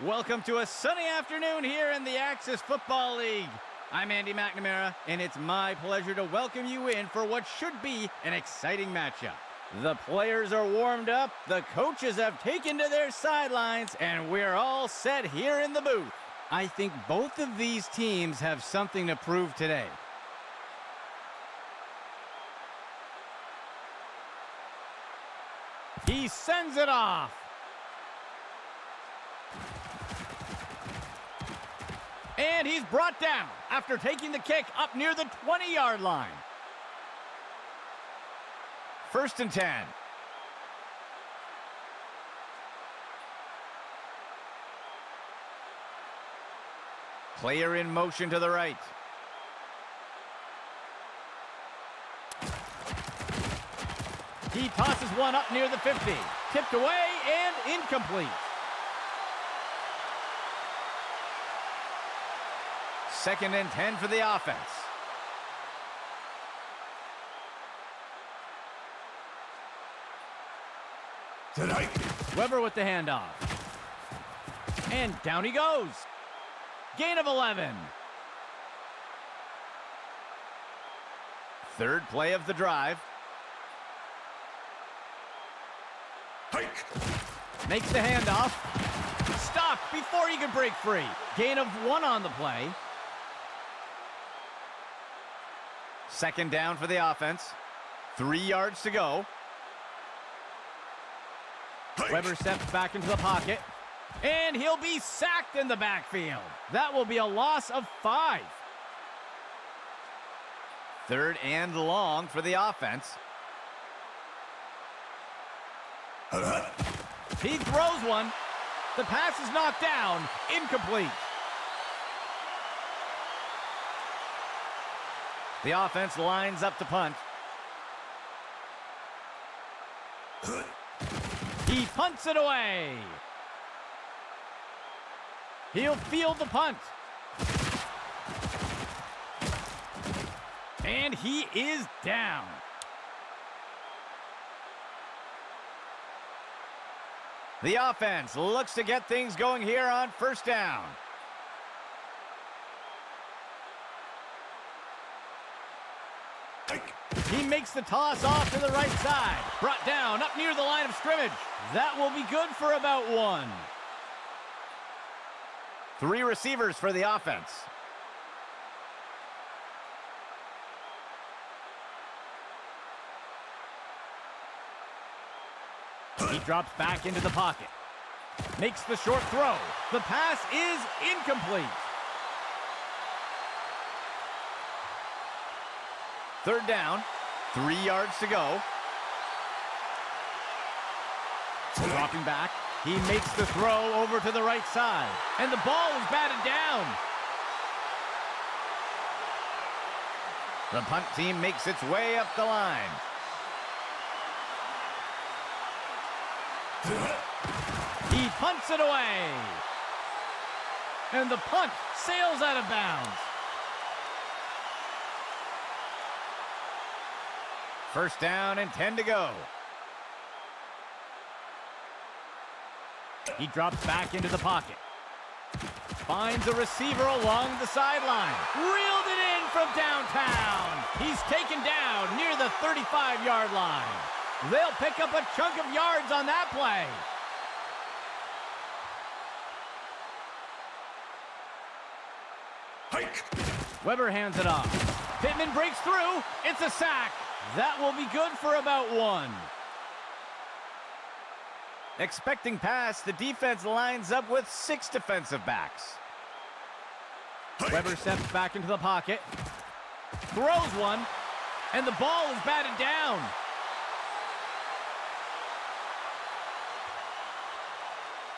Welcome to a sunny afternoon here in the Axis Football League. I'm Andy McNamara, and it's my pleasure to welcome you in for what should be an exciting matchup. The players are warmed up, the coaches have taken to their sidelines, and we're all set here in the booth. I think both of these teams have something to prove today. He sends it off. And he's brought down after taking the kick up near the 20-yard line. 1st and 10. Player in motion to the right. He tosses one up near the 50. Tipped away and incomplete. 2nd and 10 for the offense. Tonight. Weber with the handoff. And down he goes. Gain of 11. 3rd play of the drive. Hike. Makes the handoff. Stopped before he could break free. Gain of 1 on the play. 2nd down for the offense. 3 yards to go. Hike. Weber steps back into the pocket. And he'll be sacked in the backfield. That will be a loss of 5. 3rd and long for the offense. He throws one. The pass is knocked down. Incomplete. The offense lines up to punt. He punts it away. He'll field the punt. And he is down. The offense looks to get things going here on 1st down. He makes the toss off to the right side. Brought down up near the line of scrimmage. That will be good for about 1. 3 receivers for the offense. He drops back into the pocket. Makes the short throw. The pass is incomplete. 3rd down. 3 yards to go. Dropping back. He makes the throw over to the right side. And the ball is batted down. The punt team makes its way up the line. He punts it away. And the punt sails out of bounds. 1st down and 10 to go. He drops back into the pocket. Finds a receiver along the sideline. Reeled it in from downtown. He's taken down near the 35-yard line. They'll pick up a chunk of yards on that play. Hike. Weber hands it off. Pittman breaks through. It's a sack. That will be good for about 1. Expecting pass, the defense lines up with 6 defensive backs. Hike. Weber steps back into the pocket. Throws one. And the ball is batted down.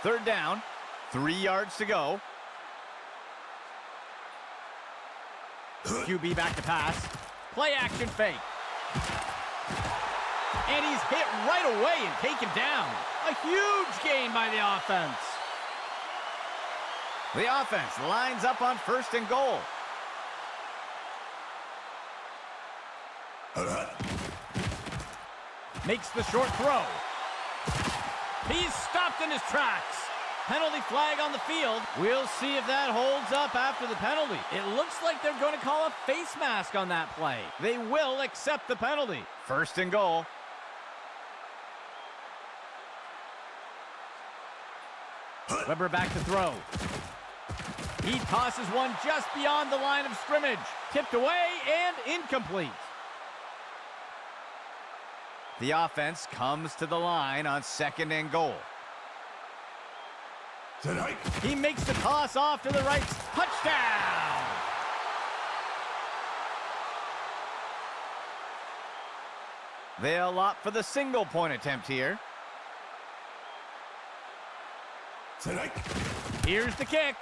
Third down. 3 yards to go. QB back to pass. Play action fake. And he's hit right away and taken down. A huge gain by the offense. The offense lines up on 1st and goal. Makes the short throw. He's stopped in his tracks. Penalty flag on the field. We'll see if that holds up after the penalty. It looks like they're going to call a face mask on that play. They will accept the penalty. First and goal. Weber back to throw. He tosses one just beyond the line of scrimmage. Tipped away and incomplete. The offense comes to the line on second and goal. Tonight. He makes the toss off to the right. Touchdown! They'll opt for the single point attempt here. Tonight. Here's the kick.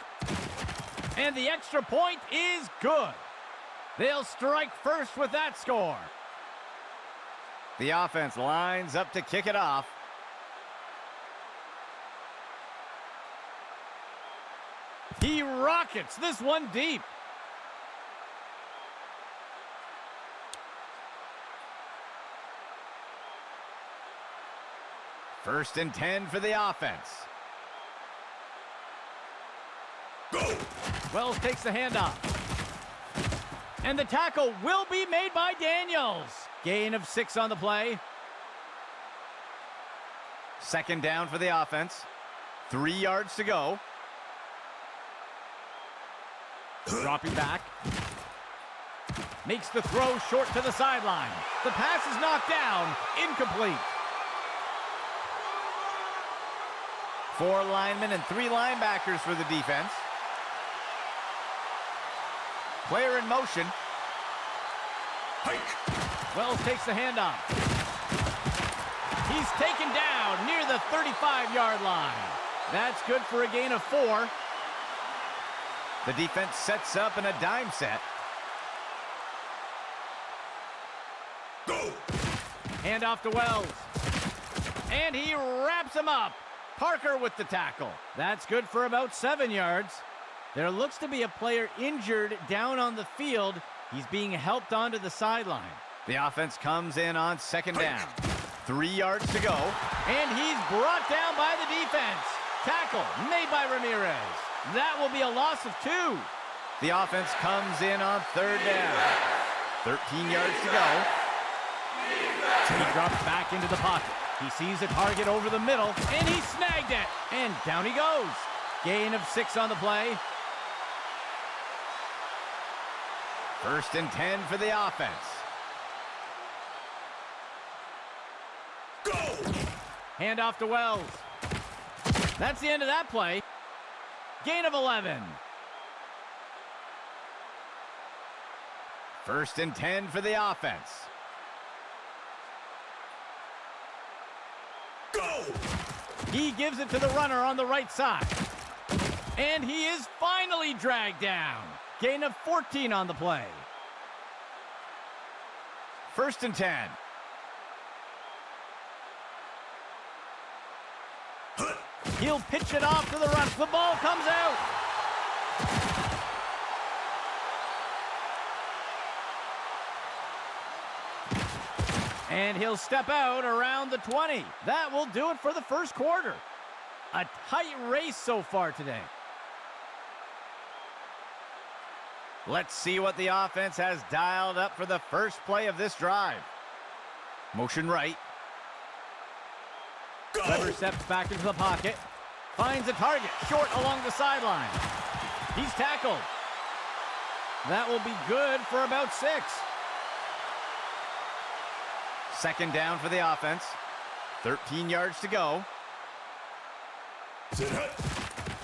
And the extra point is good. They'll strike first with that score. The offense lines up to kick it off. He rockets this one deep. First and 10 for the offense. Go! Wells takes the handoff. And the tackle will be made by Daniels. Gain of 6 on the play. Second down for the offense. 3 yards to go. Dropping back. Makes the throw short to the sideline. The pass is knocked down. Incomplete. 4 linemen and 3 linebackers for the defense. Player in motion. Hike! Wells takes the handoff. He's taken down near the 35-yard line. That's good for a gain of 4. The defense sets up in a dime set. Go! Handoff to Wells. And he wraps him up. Parker with the tackle. That's good for about 7 yards. There looks to be a player injured down on the field. He's being helped onto the sideline. The offense comes in on second down. 3 yards to go. And he's brought down by the defense. Tackle made by Ramirez. That will be a loss of 2. The offense comes in on third down. 13 yards to go. He drops back into the pocket. He sees a target over the middle, and he snagged it. And down he goes. Gain of 6 on the play. First and 10 for the offense. Go! Handoff to Wells. That's the end of that play. Gain of 11. First and 10 for the offense. Go! He gives it to the runner on the right side. And he is finally dragged down. Gain of 14 on the play. First and 10. He'll pitch it off to the rush. The ball comes out. And he'll step out around the 20. That will do it for the first quarter. A tight race so far today. Let's see what the offense has dialed up for the first play of this drive. Motion right. Go! Weber steps back into the pocket. Finds a target short along the sideline. He's tackled. That will be good for about 6. Second down for the offense. 13 yards to go. Sit hut.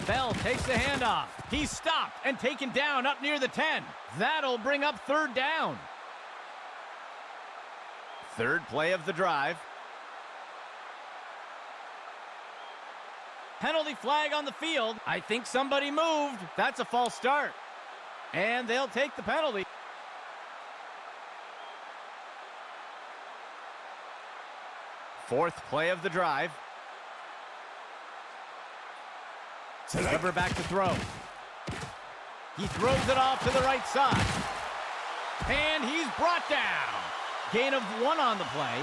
Bell takes the handoff. He's stopped and taken down up near the 10. That'll bring up third down. Third play of the drive. Penalty flag on the field. I think somebody moved. That's a false start. And they'll take the penalty. Fourth play of the drive. Tonight. Weber back to throw. He throws it off to the right side. And he's brought down. Gain of 1 on the play.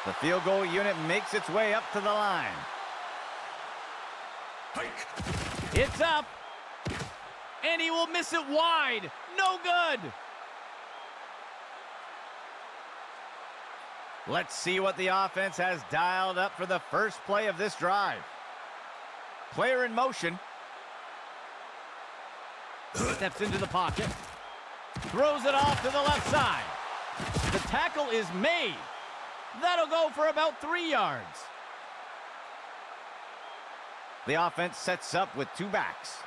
The field goal unit makes its way up to the line. Hike. It's up. And he will miss it wide. No good. Let's see what the offense has dialed up for the first play of this drive. Player in motion. Steps into the pocket. Throws it off to the left side. The tackle is made. That'll go for about 3 yards. The offense sets up with 2 backs.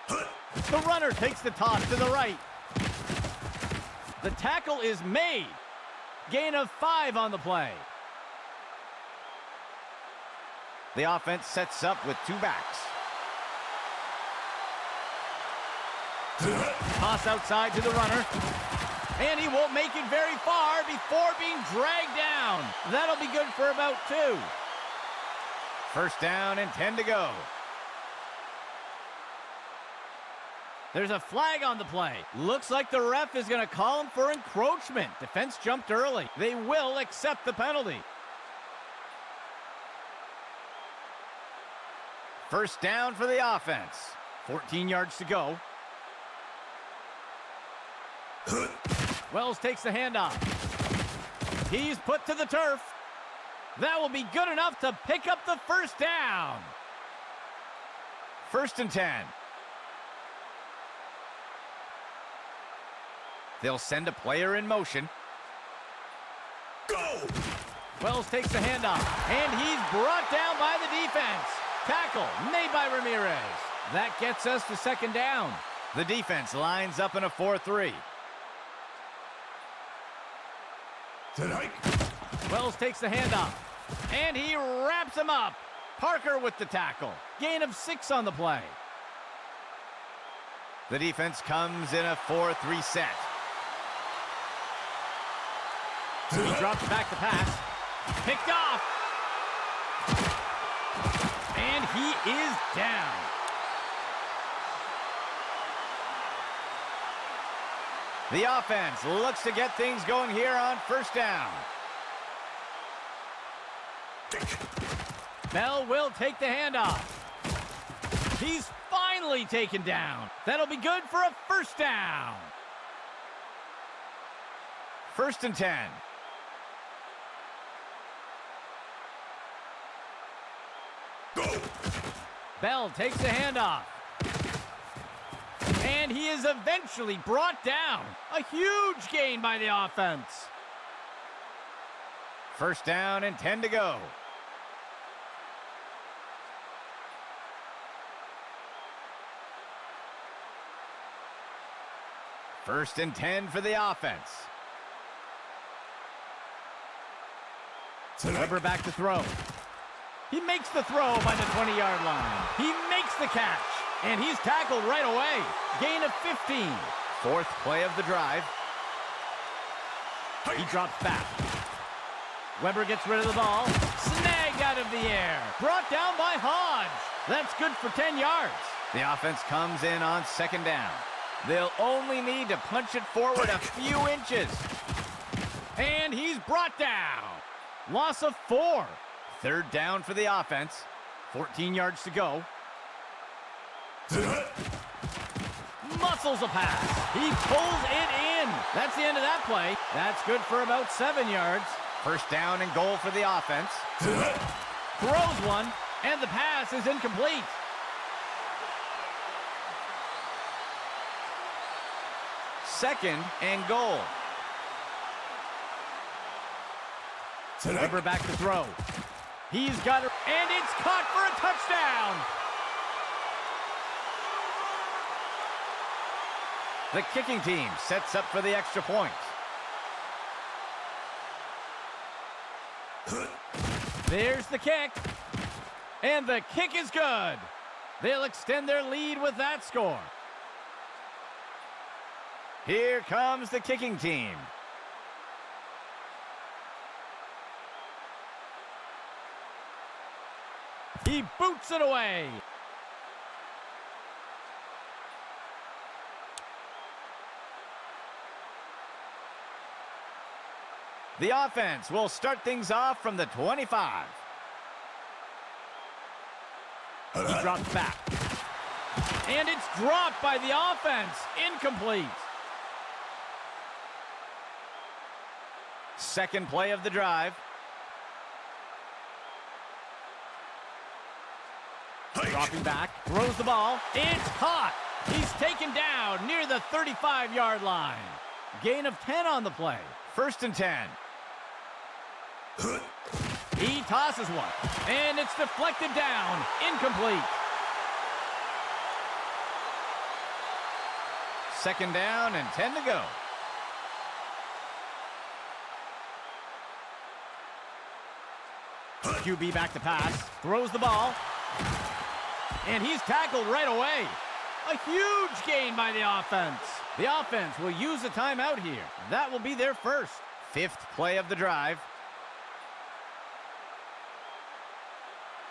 The runner takes the toss to the right. The tackle is made. Gain of 5 on the play. The offense sets up with 2 backs. Toss outside to the runner. And he won't make it very far before being dragged down. That'll be good for about 2. First down and 10 to go. There's a flag on the play. Looks like the ref is going to call him for encroachment. Defense jumped early. They will accept the penalty. First down for the offense. 14 yards to go. Wells takes the handoff. He's put to the turf. That will be good enough to pick up the first down. First and 10. They'll send a player in motion. Go! Wells takes the handoff, and he's brought down by the defense. Tackle made by Ramirez. That gets us to second down. The defense lines up in a 4-3. Hike. Wells takes the handoff, and he wraps him up. Parker with the tackle. Gain of 6 on the play. The defense comes in a 4-3 set. He drops back the pass. Picked off. And he is down. The offense looks to get things going here on first down. Bell will take the handoff. He's finally taken down. That'll be good for a first down. First and 10. Go! Bell takes the handoff. And he is eventually brought down. A huge gain by the offense. First down and 10 to go. First and 10 for the offense. Weber back to throw. He makes the throw by the 20-yard line. He makes the catch, and he's tackled right away. Gain of 15. Fourth play of the drive. He drops back. Weber gets rid of the ball. Snagged out of the air. Brought down by Hodge. That's good for 10 yards. The offense comes in on second down. They'll only need to punch it forward a few inches. And he's brought down. Loss of 4. Third down for the offense. 14 yards to go. Muscles a pass. He pulls it in. That's the end of that play. That's good for about 7 yards. First down and goal for the offense. Throws one, and the pass is incomplete. Second and goal. Weber back to throw. He's got it, and it's caught for a touchdown. The kicking team sets up for the extra point. There's the kick. And the kick is good. They'll extend their lead with that score. Here comes the kicking team. He boots it away. The offense will start things off from the 25. He drops back. And it's dropped by the offense. Incomplete. Second play of the drive. Dropping back, throws the ball. It's caught. He's taken down near the 35-yard line. Gain of 10 on the play. First and 10. He tosses one, and it's deflected down. Incomplete. Second down and 10 to go. QB back to pass, throws the ball, and he's tackled right away. A huge gain by the offense. The offense will use a timeout here. That will be their first. Fifth play of the drive.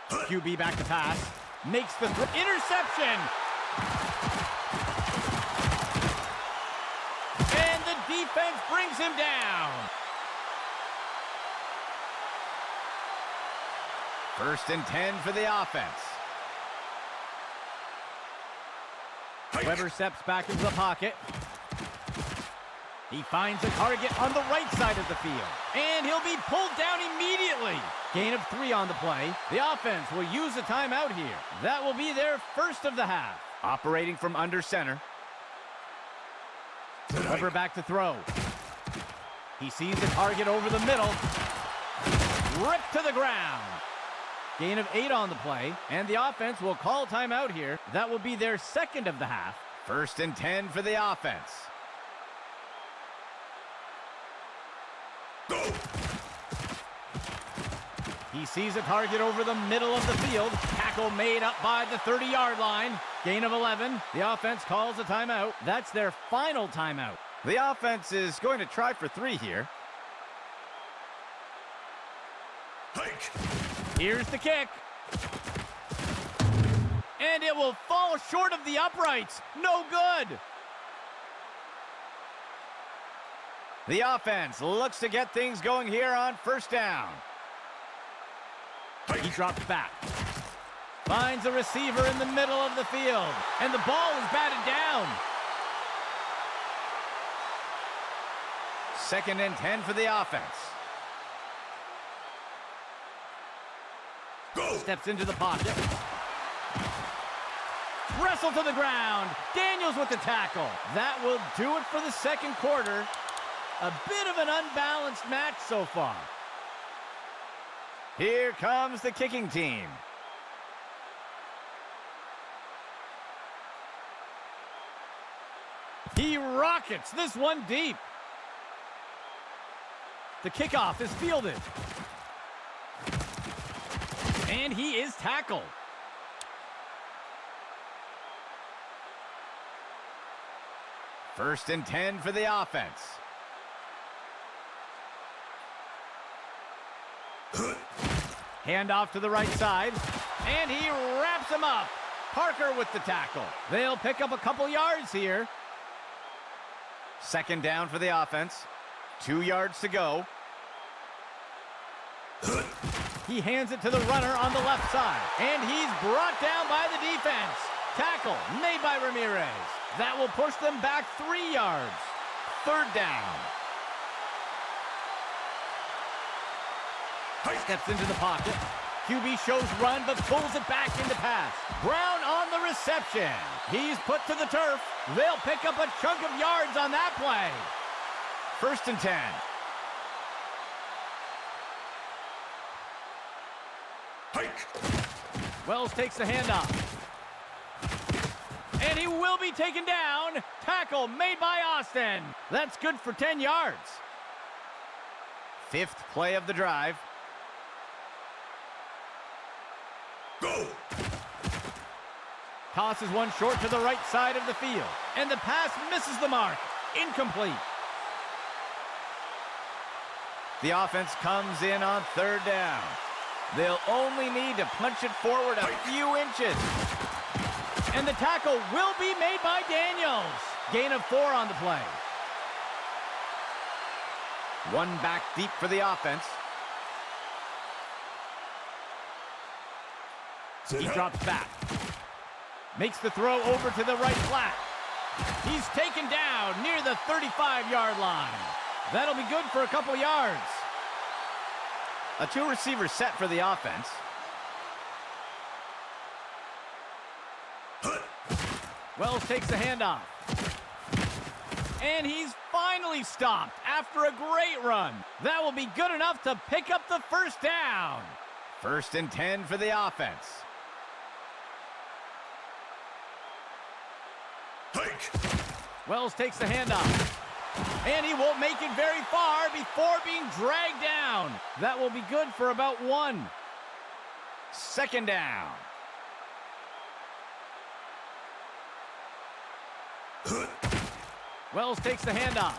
QB back to pass, makes the interception. And the defense brings him down. First and 10 for the offense. Weber steps back into the pocket. He finds a target on the right side of the field. And he'll be pulled down immediately. Gain of 3 on the play. The offense will use a timeout here. That will be their first of the half. Operating from under center. Weber back to throw. He sees the target over the middle. Ripped to the ground. Gain of 8 on the play, and the offense will call timeout here. That will be their second of the half. First and 10 for the offense. Go! He sees a target over the middle of the field. Tackle made up by the 30-yard line. Gain of 11. The offense calls a timeout. That's their final timeout. The offense is going to try for 3 here. Hike! Here's the kick. And it will fall short of the uprights. No good. The offense looks to get things going here on first down. He drops back. Finds a receiver in the middle of the field. And the ball is batted down. Second and 10 for the offense. Go! Steps into the pocket. Wrestle to the ground. Daniels with the tackle. That will do it for the second quarter. A bit of an unbalanced match so far. Here comes the kicking team. He rockets this one deep. The kickoff is fielded. And he is tackled. First and 10 for the offense. Handoff to the right side. And he wraps him up. Parker with the tackle. They'll pick up a couple yards here. Second down for the offense. 2 yards to go. He hands it to the runner on the left side. And he's brought down by the defense. Tackle made by Ramirez. That will push them back 3 yards. Third down. Steps into the pocket. QB shows run, but pulls it back into pass. Brown on the reception. He's put to the turf. They'll pick up a chunk of yards on that play. First and 10. Hike! Wells takes the handoff. And he will be taken down. Tackle made by Austin. That's good for 10 yards. Fifth play of the drive. Go! Tosses one short to the right side of the field. And the pass misses the mark. Incomplete. The offense comes in on third down. They'll only need to punch it forward a few inches. And the tackle will be made by Daniels. Gain of 4 on the play. One back deep for the offense. He drops back. Makes the throw over to the right flat. He's taken down near the 35-yard line. That'll be good for a couple yards. A two-receiver set for the offense. Wells takes the handoff. And he's finally stopped after a great run. That will be good enough to pick up the first down. 1st and 10 for the offense. Hike. Wells takes the handoff. And he won't make it very far before being dragged down. That will be good for about 1. 2nd down. Wells takes the handoff.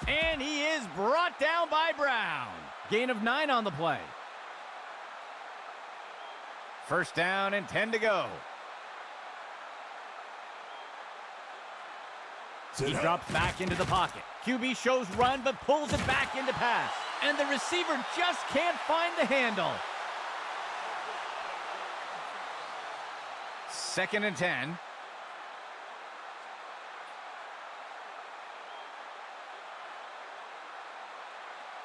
And he is brought down by Brown. Gain of 9 on the play. 1st down and 10 to go. He drops back into the pocket. QB shows run, but pulls it back into pass. And the receiver just can't find the handle. 2nd and 10.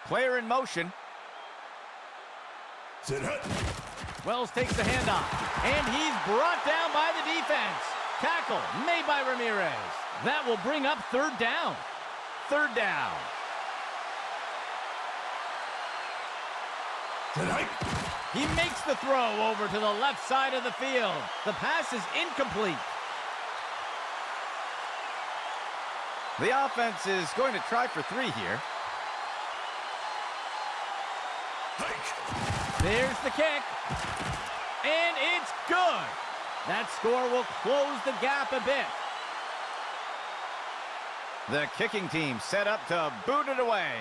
Player in motion. Wells takes the handoff. And he's brought down by the defense. Tackle made by Ramirez. That will bring up 3rd down. 3rd down. He makes the throw over to the left side of the field. The pass is incomplete. The offense is going to try for 3 here. There's the kick. And it's good. That score will close the gap a bit. The kicking team set up to boot it away.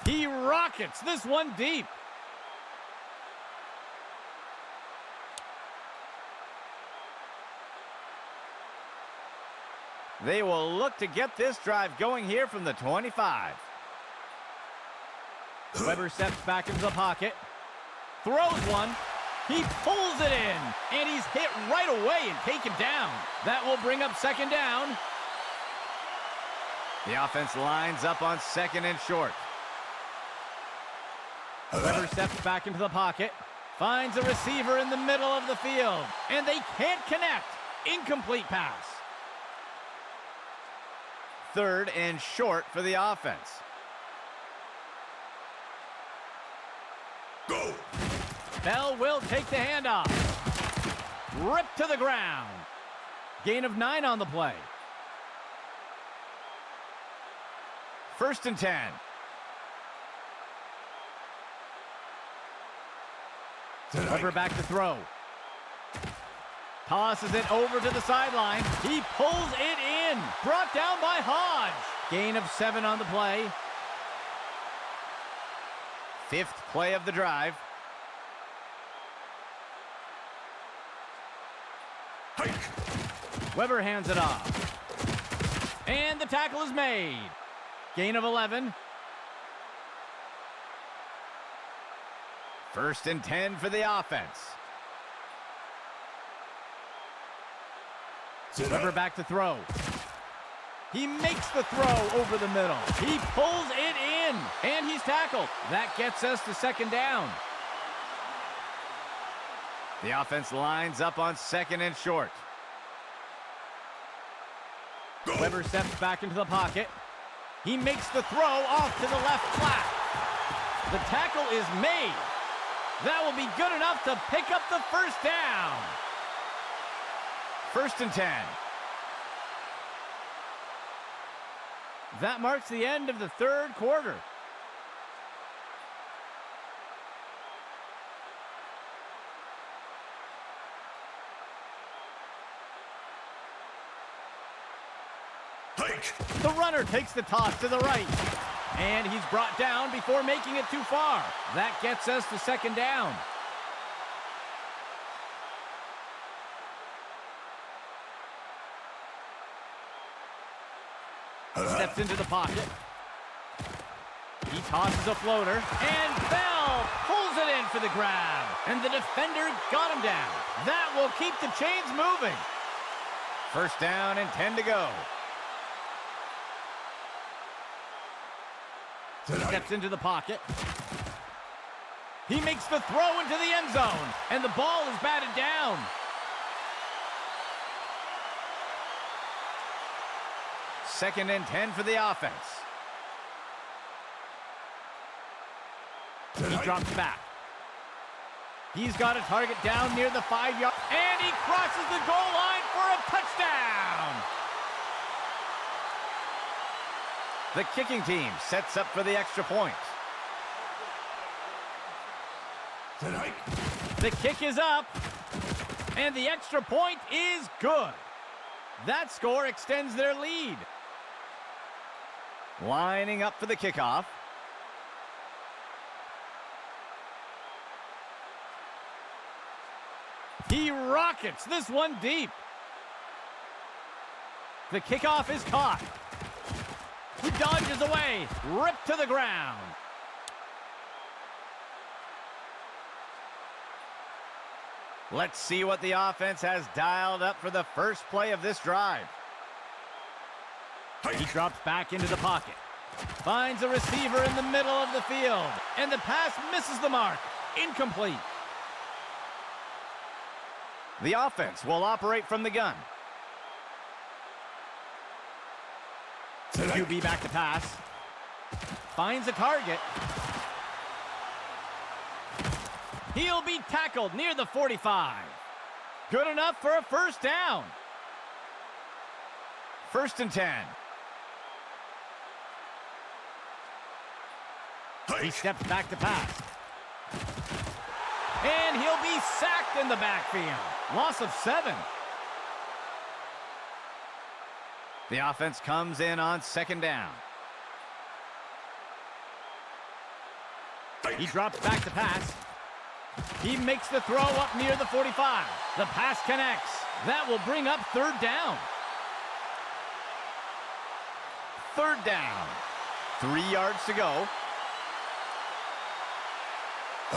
He rockets this one deep. They will look to get this drive going here from the 25. Weber steps back into the pocket. Throws one. He pulls it in. And he's hit right away and taken down. That will bring up 2nd down. The offense lines up on 2nd and short. Weber steps back into the pocket. Finds a receiver in the middle of the field. And they can't connect. Incomplete pass. 3rd and short for the offense. Go. Bell will take the handoff. Ripped to the ground. Gain of 9 on the play. 1st and 10. Weber back to throw. Tosses it over to the sideline. He pulls it in. Brought down by Hodge. Gain of 7 on the play. 5th play of the drive. Hike. Weber hands it off. And the tackle is made. Gain of 11. 1st and 10 for the offense. Weber back to throw. He makes the throw over the middle. He pulls it in. And he's tackled. That gets us to 2nd down. The offense lines up on 2nd and short. Go. Weber steps back into the pocket. He makes the throw off to the left flat. The tackle is made. That will be good enough to pick up the 1st down. 1st and 10. That marks the end of the 3rd quarter. Hike. The runner takes the toss to the right. And he's brought down before making it too far. That gets us to 2nd down. Steps into the pocket. He tosses a floater, and Bell pulls it in for the grab. And the defender got him down. That will keep the chains moving. First down and 10 to go. Steps into the pocket. He makes the throw into the end zone, and the ball is batted down. Second and 10 for the offense. He drops back. He's got a target down near the 5-yard, and he crosses the goal line for a touchdown. The kicking team sets up for the extra point. The kick is up, and the extra point is good. That score extends their lead. Lining up for the kickoff. He rockets this one deep. The kickoff is caught. He dodges away, ripped to the ground. Let's see what the offense has dialed up for the first play of this drive. He drops back into the pocket. Finds a receiver in the middle of the field. And the pass misses the mark. Incomplete. The offense will operate from the gun. QB back to pass. Finds a target. He'll be tackled near the 45. Good enough for a first down. First and 10. He steps back to pass. And he'll be sacked in the backfield. Loss of 7. The offense comes in on second down. He drops back to pass. He makes the throw up near the 45. The pass connects. That will bring up third down. Third down. 3 yards to go.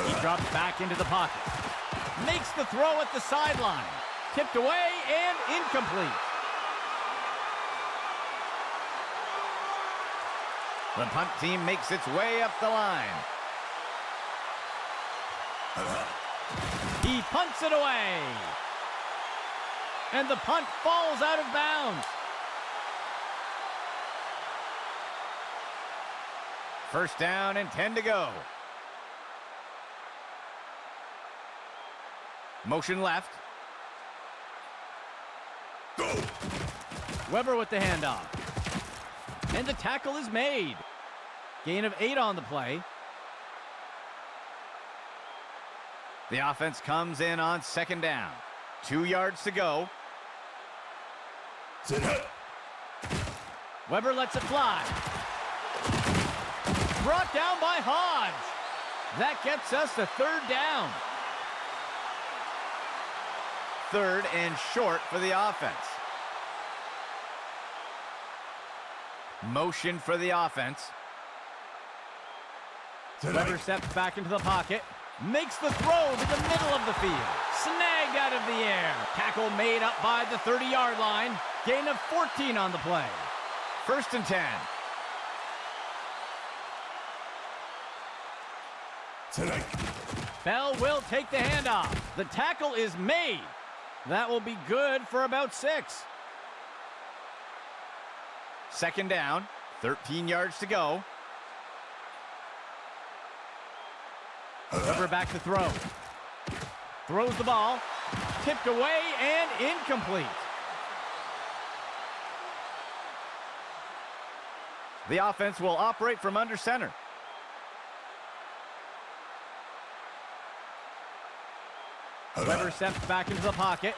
He drops back into the pocket. Makes the throw at the sideline. Tipped away and incomplete. The punt team makes its way up the line. He punts it away. And the punt falls out of bounds. First down and 10 to go. Motion left. Go. Weber with the handoff. And the tackle is made. Gain of 8 on the play. The offense comes in on second down. 2 yards to go. Weber lets it fly. Brought down by Hodge. That gets us to third down. Third and short for the offense. Motion for the offense. Weber steps back into the pocket. Makes the throw to the middle of the field. Snagged out of the air. Tackle made up by the 30-yard line. Gain of 14 on the play. First and 10. Bell will take the handoff. The tackle is made. That will be good for about 6. Second down, 13 yards to go. Weber back to throw. Throws the ball. Tipped away and incomplete. The offense will operate from under center. Weber steps back into the pocket.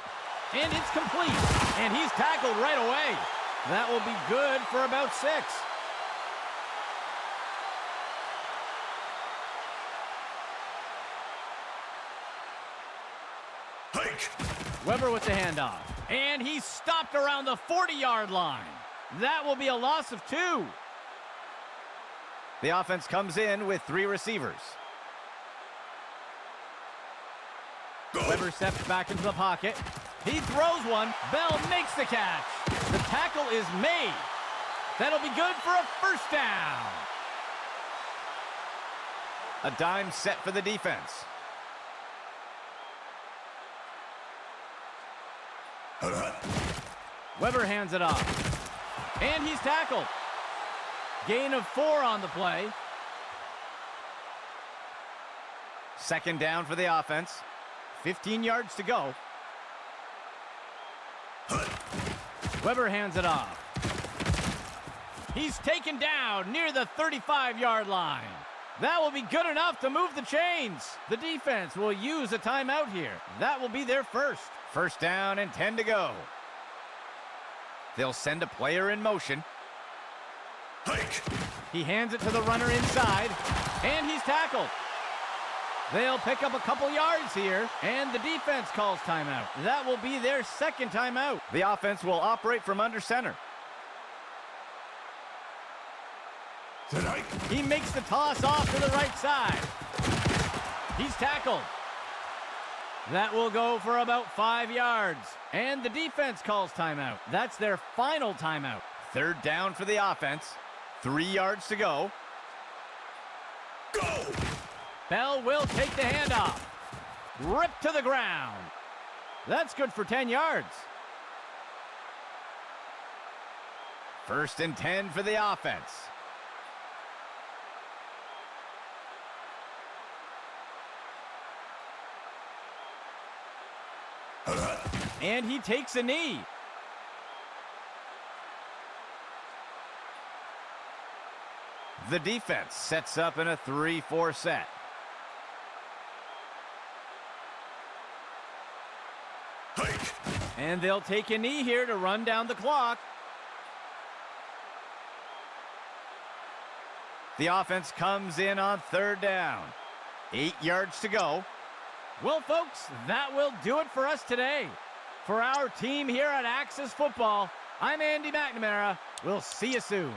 And it's complete. And he's tackled right away. That will be good for about 6. Hike. Weber with the handoff. And he's stopped around the 40-yard line. That will be a loss of 2. The offense comes in with 3 receivers. Go. Weber steps back into the pocket. He throws one. Bell makes the catch. The tackle is made. That'll be good for a first down. A dime set for the defense. Weber hands it off. And he's tackled. Gain of 4 on the play. Second down for the offense. 15 yards to go. Weber hands it off. He's taken down near the 35-yard line. That will be good enough to move the chains. The defense will use a timeout here. That will be their first. First down and 10 to go. They'll send a player in motion. Hike. He hands it to the runner inside, and he's tackled. They'll pick up a couple yards here, and the defense calls timeout. That will be their second timeout. The offense will operate from under center. Tonight. He makes the toss off to the right side. He's tackled. That will go for about 5 yards, and the defense calls timeout. That's their final timeout. Third down for the offense. 3 yards to go. Go. Bell will take the handoff. Ripped to the ground. That's good for 10 yards. First and 10 for the offense. And he takes a knee. The defense sets up in a 3-4 set. Hike. And they'll take a knee here to run down the clock. The offense comes in on third down. 8 yards to go. Well, folks, that will do it for us today. For our team here at Axis Football, I'm Andy McNamara. We'll see you soon.